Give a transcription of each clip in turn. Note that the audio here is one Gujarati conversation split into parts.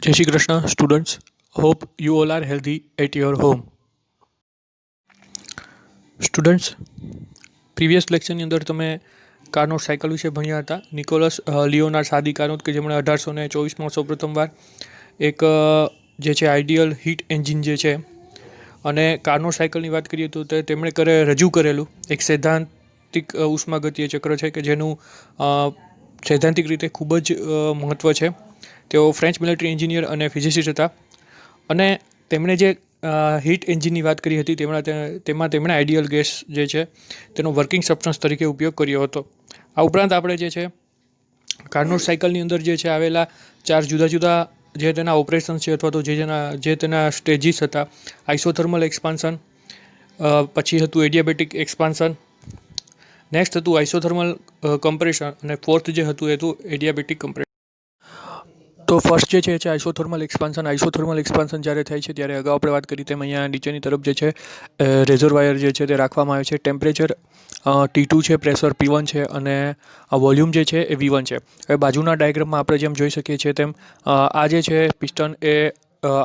જય Shri Krishna students. Hope you all are healthy at your home. Students, previous લેક્ચરની અંદર તમે કાર્નોટ સાયકલ વિશે ભણ્યા હતા. નિકોલસ લિયોનાર્ડ સાદી કાર્નોટ કે જેમણે 1824માં સૌપ્રથમવાર એક જે છે આઈડિયલ હીટ એન્જિન જે છે અને કાર્નોટ સાયકલની વાત કરીએ તો તેમણે રજૂ કરેલું એક સૈદ્ધાંતિક ઉષ્માગતીય ચક્ર છે કે જેનું સૈદ્ધાંતિક રીતે ખૂબ જ મહત્ત્વ છે. તેઓ ફ્રેન્ચ મિલિટરી એન્જિનિયર અને ફિઝિસિસ્ટ હતા અને તેમણે જે હીટ એન્જિનની વાત કરી હતી તેમાં તેમણે આઈડિયલ ગેસ જે છે તેનો વર્કિંગ સબસ્ટન્સ તરીકે ઉપયોગ કર્યો હતો. આ ઉપરાંત આપણે જે છે કાર્નોટ સાયકલની અંદર જે છે આવેલા 4 જુદા જુદા જે તેના ઓપરેશન છે અથવા તો જે તેના સ્ટેજીસ હતા. આઇસોથર્મલ એક્સપાન્શન, પછી હતું એડિયાબેટિક એક્સપાન્શન, નેક્સ્ટ હતું આઇસોથર્મલ કમ્પ્રેશન અને ફોર્થ જે હતું એ હતું એડિયાબેટિક કમ્પ્રેશન. તો ફર્સ્ટ જે છે આઇસોથર્મલ એક્સપાન્શન. આઇસોથર્મલ એક્સપાન્શન જ્યારે થાય છે ત્યારે અગાઉ આપણે વાત કરી તેમ અહીંયા નીચેની તરફ જે છે રેઝર્વાયર જે છે તે રાખવામાં આવે છે. ટેમ્પરેચર T2 છે, પ્રેશર P1 છે અને વોલ્યુમ જે છે એ V1 છે. હવે બાજુના ડાયાગ્રામમાં આપણે જેમ જોઈ શકીએ છીએ તેમ આ જે છે પિસ્ટન એ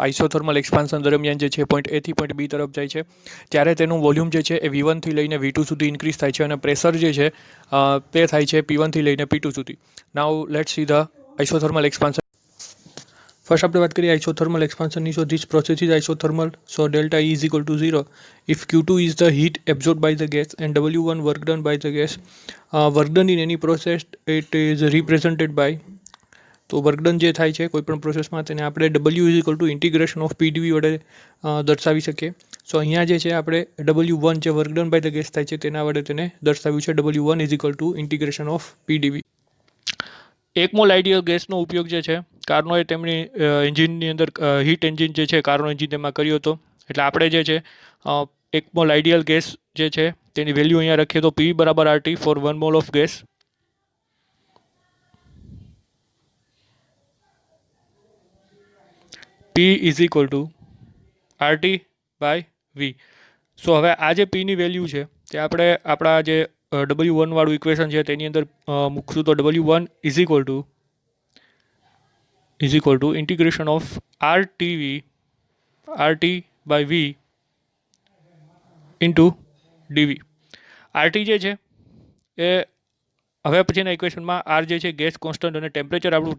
આઇસોથર્મલ એક્સપાન્શન દરમિયાન જે છે પોઈન્ટ A થી પોઈન્ટ B તરફ જાય છે ત્યારે તેનું વોલ્યુમ જે છે એ V1 થી લઈને V2 સુધી ઇન્ક્રીઝ થાય છે અને પ્રેશર જે છે તે થાય છે P1 થી લઈને P2 સુધી. Now let's see the isothermal expansion. First આપણે વાત કરીએ આઇસોથર્મલ એક્સપાન્શનની. So this process is isothermal. So delta E is equal to 0 if Q2 is the heat absorbed by the gas and W1 work done by the gas. Work done in any process it is represented by, તો વર્ક ડન જે થાય છે કોઈપણ પ્રોસેસમાં તેને આપણે W is equal to integration of PdV વડે દર્શાવી શકીએ. સો અહીંયા જે છે આપણે W1 જે work done by the gas થાય છે તેના વડે તેને દર્શાવ્યું છે. W1 is equal to integration of PdV. એક મોલ આઈડિયલ ગેસનો ઉપયોગ જે છે કાર્નોએ તેમની એન્જિનની અંદર હીટ એન્જિન જે છે કાર્નો એન્જિન તેમાં કર્યો હતો. એટલે આપણે જે છે એક મોલ આઈડિયલ ગેસ જે છે તેની વેલ્યુ અહીંયા રાખીએ તો P બરાબર RT for 1 mole of gas. P is equal to RT by V. So હવે આ જે Pની વેલ્યુ છે તે આપણે આપણા જે W1 વાળું ઇક્વેશન છે તેની અંદર મૂકશું તો W1 is equal to integration of RT by V into DV. RT જે છે એ હવે પછીના ઇક્વેશનમાં R જે છે ગેસ કોન્સ્ટન્ટ અને ટેમ્પરેચર આપણું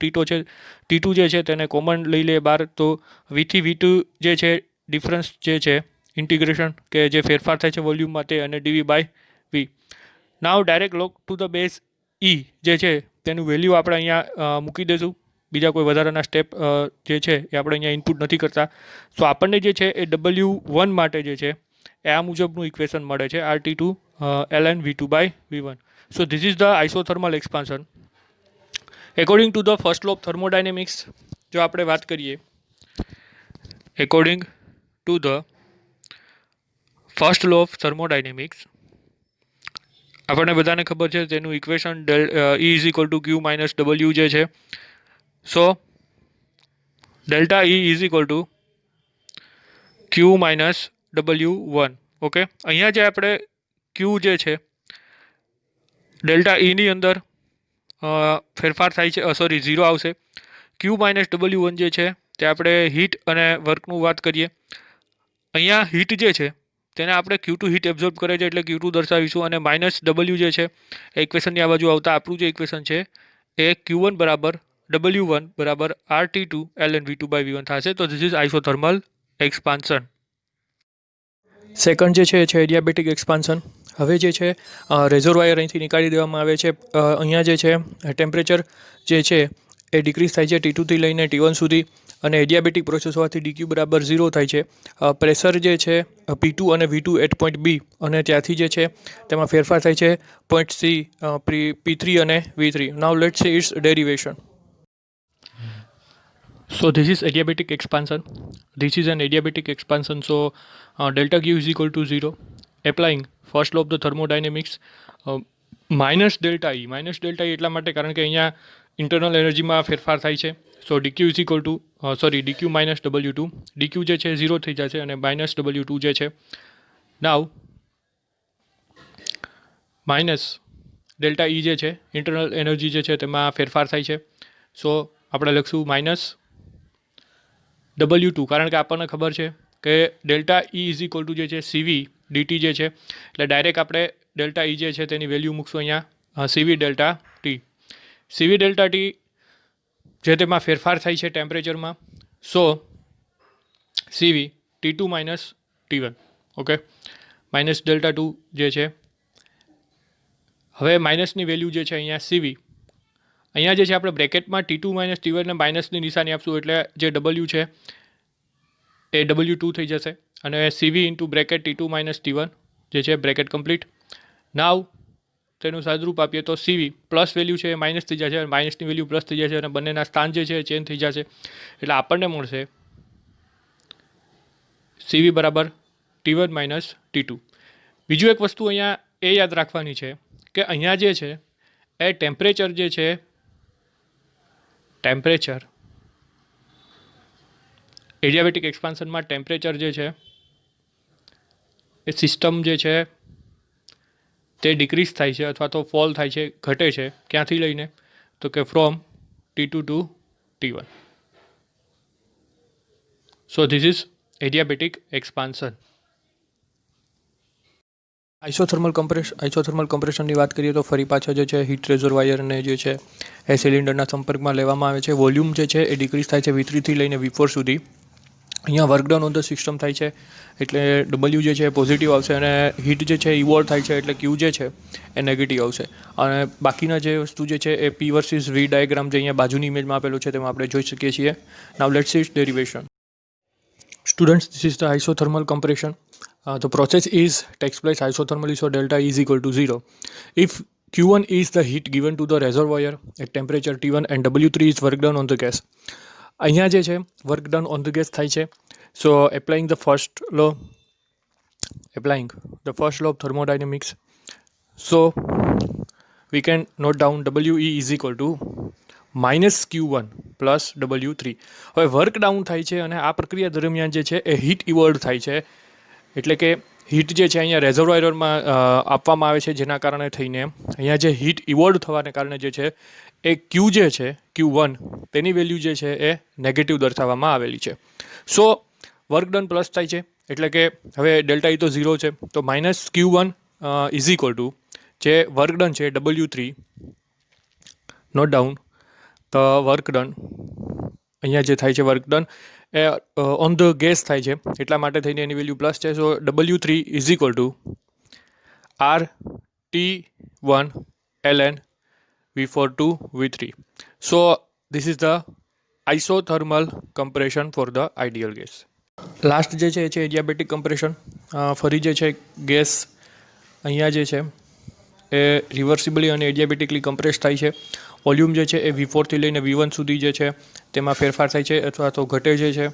T2 જે છે તેને કોમન લઈ લે બહાર. તો V થી V2 જે છે ડિફરન્સ જે છે ઇન્ટિગ્રેશન કે જે ફેરફાર થાય છે વોલ્યુમ માટે અને DV by V. Now direct log to the base E જે છે તેનું વેલ્યુ આપણે અહીંયા મૂકી દઈશું. બીજા કોઈ વધારાના સ્ટેપ જે છે એ આપણે અહીંયા ઇનપુટ નથી કરતા. સો આપણને જે છે એ W1 માટે જે છે એ આ મુજબનું ઇક્વેશન મળે છે RT2 ln V2 by V1. So this is the isothermal expansion. According to the first law of thermodynamics જો આપણે વાત કરીએ, according to the first law of thermodynamics આપણને બધાને ખબર છે તેનું equation E is equal to Q minus W જે છે. So delta E is equal to Q minus W1. Okay, અહીંયા જે આપણે Q જે છે ડેલ્ટા Eની અંદર ફેરફાર થાય છે, સોરી 0 આવશે. Q માઇનસ W1 જે છે તે આપણે હીટ અને વર્કનું વાત કરીએ. અહીંયા હીટ જે છે તેને આપણે Q2 હીટ એબ્ઝોર્બ કરે છે એટલે Q2 દર્શાવીશું અને માઇનસ W જે છે એ ઇક્વેશનની આ બાજુ આવતા આપણું જે ઇક્વેશન છે એ Q1 બરાબર W1 બરાબર RT2 ln V2 by V1 થશે. તો this is isothermal expansion. Second જે છે એ છે એડિયાબેટિક એક્સપાન્શન. હવે જે છે રેઝર્વાયર અહીંથી નીકાળી દેવામાં આવે છે. અહીંયા જે છે ટેમ્પરેચર જે છે એ ડિક્રીઝ થાય છે T2 થી લઈને T1 સુધી અને એડિયાબેટિક પ્રોસેસ હોવાથી DQ બરાબર 0 થાય છે. પ્રેશર જે છે P2 અને V2 એટ પોઈન્ટ B અને ત્યાંથી જે છે તેમાં ફેરફાર થાય છે પોઈન્ટ C P3 અને V3. Now let's see its derivation. So this is adiabatic expansion. This is an adiabatic expansion. So delta Q is equal to 0. Applying first law of the thermodynamics. Minus delta E. Minus delta E એટલા માટે કારણ કે અહીંયા ઇન્ટરનલ એનર્જીમાં ફેરફાર થાય છે. સો DQ is equal two DQ minus W2. DQ જે છે 0 થઈ જશે અને માઇનસ W2 જે છે. નાવ માઇનસ ડેલ્ટા E જે છે ઇન્ટરનલ એનર્જી જે છે તેમાં ફેરફાર થાય છે. સો આપણે લખશું માઇનસ W2, કારણ કે આપણને ખબર છે કે delta E is equal two જે છે CV dt જે છે, એટલે ડાયરેક્ટ આપણે ડેલ્ટા E જે છે તેની વેલ્યુ મૂકશું અહીંયા CV delta T. CV delta T જે તેમાં ફેરફાર થાય છે ટેમ્પરેચરમાં, સો CV T2 minus T1. Okay, minus delta 2 જે છે, હવે માઇનસની વેલ્યુ જે છે અહીંયા CV, અહીંયા જે છે આપણે બ્રેકેટમાં T2 માઇનસ T1 ને માઇનસની નિશાની આપશું, એટલે જે W છે એ W2 થઈ જશે અને CV into bracket T2 minus T1 જે છે બ્રેકેટ કમ્પ્લીટ. નાવ તેનું સાદુરૂપ આપીએ તો CV પ્લસ વેલ્યુ છે એ માઇનસ થઈ જશે, માઇનસની વેલ્યુ પ્લસ થઈ જશે અને બંનેના સ્થાન જે છે એ ચેન્જ થઈ જશે, એટલે આપણને મળશે CV બરાબર T1 માઇનસ T2. બીજું એક વસ્તુ અહીંયા એ યાદ રાખવાની છે કે અહીંયા જે છે એ ટેમ્પરેચર જે છે, ટેમ્પરેચર એડિયાબેટિક એક્સપાન્શનમાં ટેમ્પરેચર જે છે એ સિસ્ટમ જે છે તે ડિક્રીઝ થાય છે અથવા તો ફોલ થાય છે, ઘટે છે. ક્યાંથી લઈને? તો કે from T2 to T1. So this is adiabatic expansion. Isothermal કમ્પ્રેશનની વાત કરીએ તો ફરી પાછા જે છે હીટ રેઝર્વાયરને જે છે એ સિલિન્ડરના સંપર્કમાં લેવામાં આવે છે. વોલ્યુમ જે છે એ ડિક્રીઝ થાય છે V3 થી લઈને V4 સુધી. અહીંયા work done on the system થાય છે, એટલે W જે છે એ પોઝિટિવ આવશે અને હીટ જે છે ઇવોલ્વ થાય છે, એટલે Q જે છે એ નેગેટિવ આવશે. અને બાકીના જે વસ્તુ જે છે એ P વર્સિસ V ડાયાગ્રામ જે અહીંયા બાજુની ઇમેજમાં આપેલું છે તેમાં આપણે જોઈ શકીએ છીએ. Now let's see its derivation. Students, this is the isothermal compression. The process takes place isothermally, so delta E is equal to 0. If Q1 is the heat given to the reservoir at temperature T1 and W3 is work done on the gas. અહીંયા જે છે work done on the gas થાય છે. So applying the first law of thermodynamics, so we can note down WE is equal to minus Q1 plus W3. હવે વર્ક ડાઉન થાય છે અને આ પ્રક્રિયા દરમિયાન જે છે એ હીટ ઇવોલ્વ થાય છે, એટલે કે હીટ જે છે અહીંયા રેઝર્વાયરમાં આપવામાં આવે છે, જેના કારણે થઈને અહીંયા જે હીટ ઇવોલ્વ થવાને કારણે જે છે એ Q જે છે Q1 તેની વેલ્યુ જે છે એ નેગેટિવ દર્શાવવામાં આવેલી છે. સો વર્ક ડન પ્લસ થાય છે, એટલે કે હવે ડેલ્ટા E તો 0 છે, તો minus Q1 is equal two જે વર્ક ડન છે W3 note down the work done. અહીંયા જે થાય છે work done A on the gas થાય છે, એટલા માટે થઈને એની વેલ્યુ પ્લસ છે. સો W3 is equal two RT1 ln V4 to V3. So this is the isothermal compression for the ideal gas. Last જે છે એ છે એડિયાબેટિક કમ્પ્રેશન. ફરી જે છે ગેસ અહીંયા જે છે એ રિવર્સિબલી અને એડિયાબેટિકલી કમ્પ્રેસ થાય છે. વોલ્યુમ જે છે એ V4 થી લઈને V1 સુધી જે છે તેમાં ફેરફાર થાય છે અથવા તો ઘટે જે છે,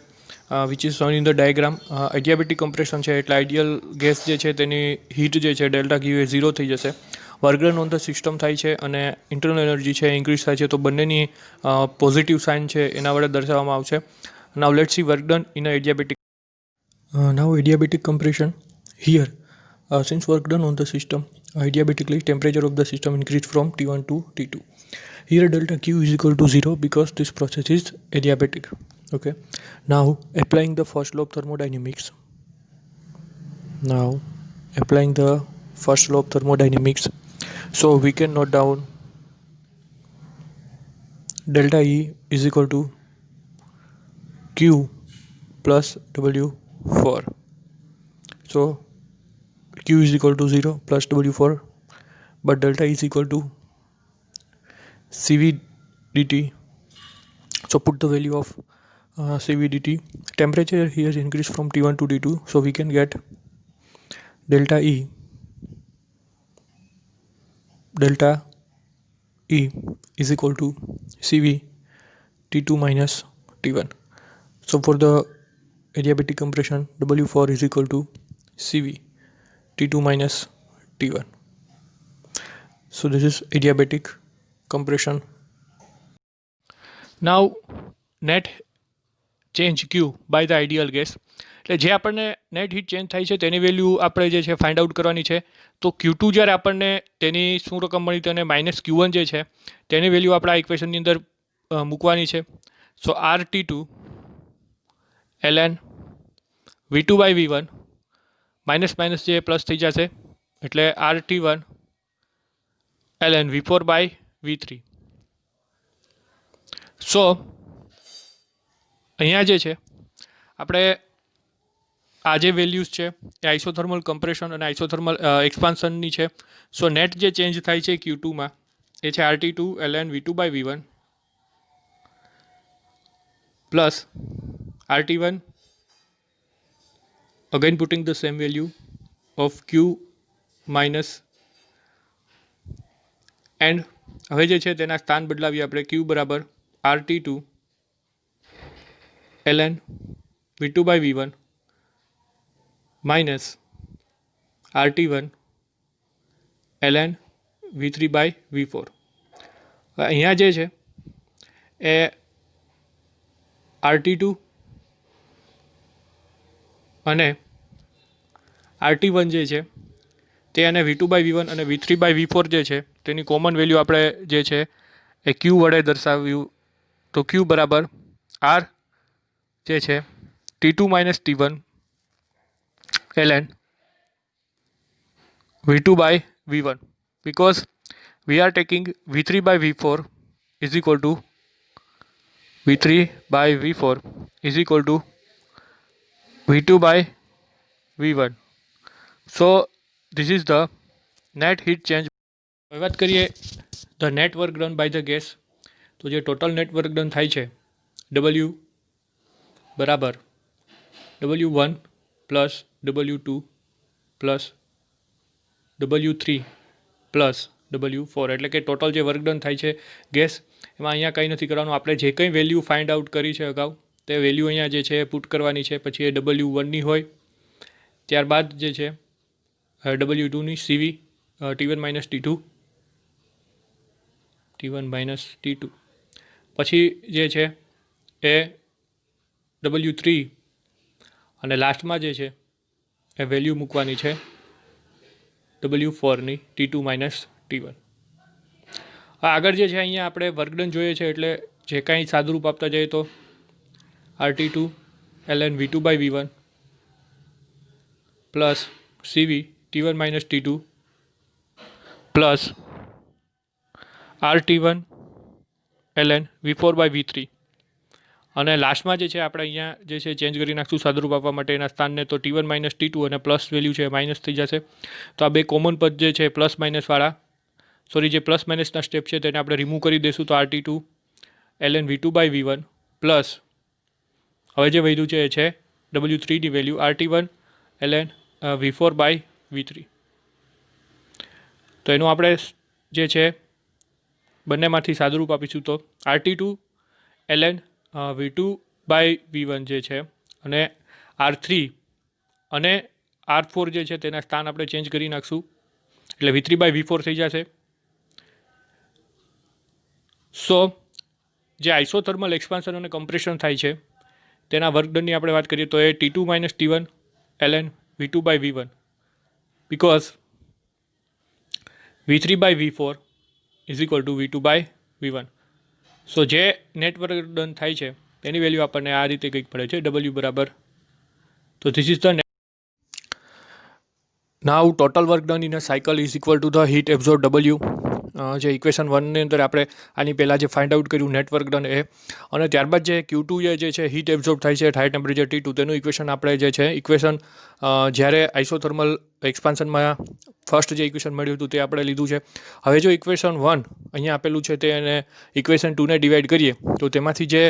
which is shown in the diagram. Adiabatic compression છે એટલે આઈડિયલ ગેસ જે છે તેની હીટ જે છે ડેલ્ટા Q એ 0 થઈ જશે. Work done on the system થાય છે અને ઇન્ટરનલ એનર્જી છે ઇન્ક્રીઝ થાય છે, તો બંનેની પોઝિટિવ સાઇન છે એના વડે દર્શાવવામાં આવશે. Now let's see work done in a adiabatic. Now adiabatic compression. Here, since work done on the system, adiabatically temperature of the system increased from T1 to T2. Here delta Q is equal to 0 because this process is adiabatic. Okay. Now applying the first law of thermodynamics. So we can note down delta E is equal to Q plus W4. So Q is equal to 0 plus W4, but delta is equal to CV dt. So put the value of CV dt. Temperature here is increased from T1 to T2, so we can get delta E is equal to CV T2 minus T1. So for the adiabatic compression, W4 is equal to CV T2 minus T1. So this is adiabatic compression. Now net change Q by the ideal gas. એટલે જે આપણને નેટ હીટ ચેન્જ થાય છે તેની વેલ્યુ આપણે જે છે ફાઇન્ડ આઉટ કરવાની છે. તો Q2 જ્યારે આપણને તેની શું રકમ મળી તો એને માઇનસ Q1 જે છે તેની વેલ્યુ આપણે આ ઇક્વેશનની અંદર મૂકવાની છે. સો RT2 ln v2 by v1 minus minus જે પ્લસ થઈ જશે એટલે RT1 ln v4 by v3. સો અહીંયા જે છે આપણે આ જે વેલ્યુઝ છે એ આઇસોથર્મલ કમ્પ્રેશન અને આઇસોથર્મલ એક્સપાન્શનની છે. સો નેટ જે ચેન્જ થાય છે Q2માં એ છે RT2 ln v2 by v1 plus RT1 again putting the same value of Q minus and હવે જે છે તેના સ્થાન બદલાવી આપણે Q બરાબર RT2 ln v2 by v1 minus RT1 ln v3 by v4. અહીંયા જે છે એ RT2 અને RT1 જે છે તે અને v2 બાય v1 અને v3 બાય v4 જે છે તેની કોમન વેલ્યુ આપણે જે છે એ Q વડે દર્શાવ્યું. તો Q બરાબર R જે છે T2 minus T1 ln v2 by v1 because we are taking v3 by v4 is equal to v3 by v4 is equal to v2 by v1. So this is the net heat change. હવે વાત કરીએ the net work done by the gas. તો જે ટોટલ નેટ વર્ક ડન થાય છે W બરાબર W1 plus W2 plus W3 plus W4 એટલે કે ટોટલ જે વર્ક ડન થાય છે ગેસ એમાં અહીંયા કંઈ નથી કરવાનું. આપણે જે કંઈ વેલ્યુ ફાઇન્ડ આઉટ કરી છે અગાઉ તે વેલ્યુ અહીંયા જે છે એ પુટ કરવાની છે. પછી એ W1ની હોય, ત્યારબાદ જે છે W2ની CV T1 માઇનસ T2 પછી જે છે એ W3 અને લાસ્ટમાં જે છે એ વેલ્યુ મૂકવાની છે W4ની T2 માઇનસ T1. આગળ જે છે અહીંયા આપણે વર્કડન જોઈએ છે એટલે જે કાંઈ સાદુરૂપ આપતા જઈએ તો RT2 ln v2 by v1 plus CV T1 minus T2 plus RT1 ln v4 by v3 અને લાસ્ટમાં જે છે આપણે અહીંયા જે છે ચેન્જ કરી નાખશું સાદુરૂપ આપવા માટે એના સ્થાનને. તો T1 માઇનસ T2 અને પ્લસ વેલ્યુ છે માઇનસ થઈ જશે. તો આ બે કોમન પદ જે છે પ્લસ માઇનસવાળા જે પ્લસ માઇનસના સ્ટેપ છે તેને આપણે રિમૂવ કરી દઈશું. તો RT2 ln v2 by v1 plus હવે જે વધ્યું છે એ છે W3ની value RT1 ln v4 by v3. તો એનું આપણે જે છે બંનેમાંથી સાદુરૂપ આપીશું. તો RT2 ln v2 by v1 જે છે અને R3 અને R4 જે છે તેના સ્થાન આપણે ચેન્જ કરી નાખશું એટલે v3 બાય v4 થઈ જશે. સો જે આઇસોથર્મલ એક્સપાન્શન અને કમ્પ્રેશન થાય છે તેના વર્કડનની આપણે વાત કરીએ તો એ T2 minus T1 ln v2 by v1 because v3 by v4 is equal to v2 by v1. So જે નેટ વર્કડન થાય છે તેની વેલ્યુ આપણને આ રીતે કંઈક પડે છે W બરાબર. તો this is the now total work done in a cycle is equal to the heat absorb W. જે ઇક્વેશન 1ની અંદર આપણે આની પહેલાં જે ફાઇન્ડ આઉટ કર્યું નેટ વર્ક ડન એ અને ત્યારબાદ જે Q2 જે છે હીટ એબ્ઝોર્બ થાય છે એટ હાઈ ટેમ્પરેચર T2 તેનું ઇક્વેશન આપણે જે છે ઇક્વેશન જ્યારે આઇસોથર્મલ એક્સપાન્શનમાં ફર્સ્ટ જે ઇક્વેશન મળ્યું હતું તે આપણે લીધું છે. હવે જો ઇક્વેશન 1 અહીંયા આપેલું છે તે અને ઇક્વેશન 2ને ડિવાઈડ કરીએ તો તેમાંથી જે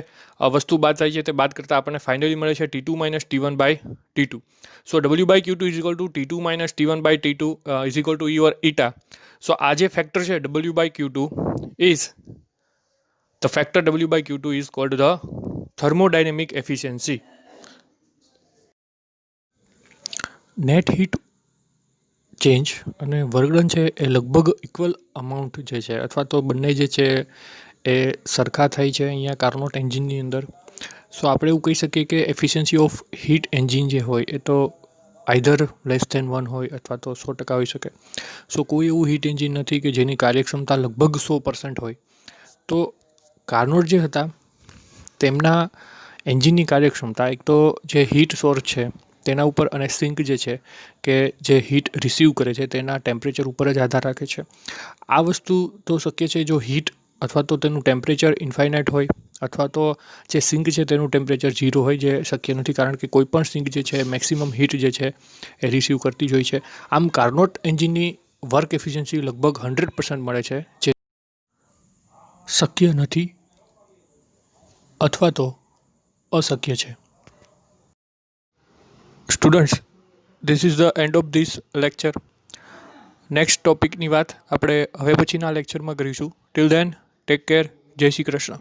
વસ્તુ બાદ થાય છે તે બાદ કરતાં આપણને ફાઇનલી મળે છે T2 minus T1 by T2. So W by Q2 is equal to T2 minus T1 by T2 is equal to your eta. સો આ જે ફેક્ટર છે W by Q2 is the factor W by Q2 is called the thermodynamic efficiency. Net heat change અને વર્કડન છે એ લગભગ ઇક્વલ અમાઉન્ટ જે છે અથવા તો બંને જે છે એ સરખા થાય છે અહીંયા કાર્નોટ એન્જિનની અંદર. સો આપણે એવું કહી શકીએ કે એફિશિયન્સી ઓફ હીટ એન્જિન જે હોય એ તો આઈધર લેસ ધેન 1 હોય અથવા તો 100% હોઈ શકે. સો કોઈ એવું હીટ એન્જિન નથી કે જેની કાર્યક્ષમતા લગભગ 100% હોય. તો કાર્નોટ જે હતા તેમના એન્જિનની કાર્યક્ષમતા એક તો જે હીટ સોર્સ છે તેના ઉપર અને સિંક જે છે કે જે હીટ રિસીવ કરે છે તેના ટેમ્પરેચર ઉપર જ આધાર રાખે છે. આ વસ્તુ તો શક્ય છે જો હીટ અથવા તો તેનું ટેમ્પરેચર ઇન્ફાઇનાઇટ હોય અથવા તો જે સિંક છે તેનું ટેમ્પરેચર 0 હોય, જે શક્ય નથી કારણ કે કોઈ પણ સિંક જે છે મેક્સિમમ હીટ જે છે એ રિસીવ કરતી જ હોય છે. આમ કાર્નોટ એન્જિનની વર્ક એફિશિયન્સી લગભગ 100% મળે છે, જે શક્ય નથી અથવા તો અશક્ય છે. Students, this is the end of this lecture. Next ટોપિકની વાત આપણે હવે પછીના લેક્ચરમાં કરીશું. Till then take care. જય શ્રી કૃષ્ણ.